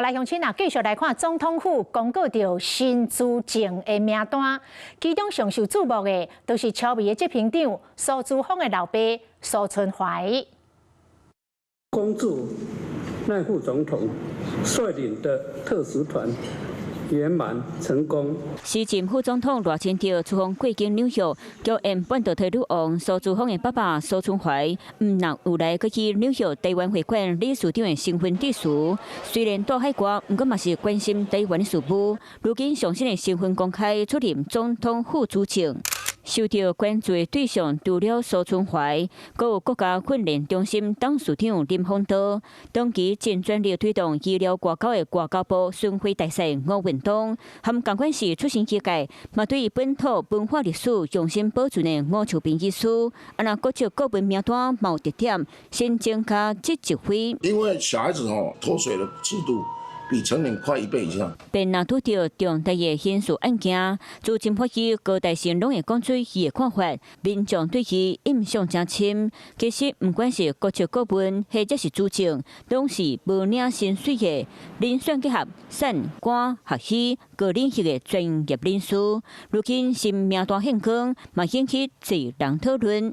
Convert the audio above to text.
來，鄉親啊，繼續來看總統府公告着新資政的名單，其中上受注目的，都是超微的執行長蘇姿豐的老爸蘇春懷。恭祝賴副總統率領的特使團圓滿成功。時任副總統賴清德出訪過境紐約，叫因半導體女王蘇姿豐的爸爸蘇春懷唔能有來過去紐約台灣會館理事長的身份致辭。雖然到海外，不過嘛是關心台灣的事務。如今上新的身份公開出任總統副資政。受到關注的對象除了蘇春懷，還有國家訓練中心董事長林豐道，長期盡全力推動醫療外交的外交部巡迴大使吳文東，和共管是出身機構，嘛對本土文化歷史用心保存的吳秋平醫師，那各級個別名單冇特點，先增加這一回。因為小孩子脫水的速度比成年快1倍以上。便若拄到重大的刑事案件，自金破區高大成攏會講出伊的看法，民眾對伊印象真深。其實不管是國策顧問或者是資政，攏是無領薪水的，遴選結合產官學醫各領域的專業人士。如今新名單獻更，嘛引起儕人討論。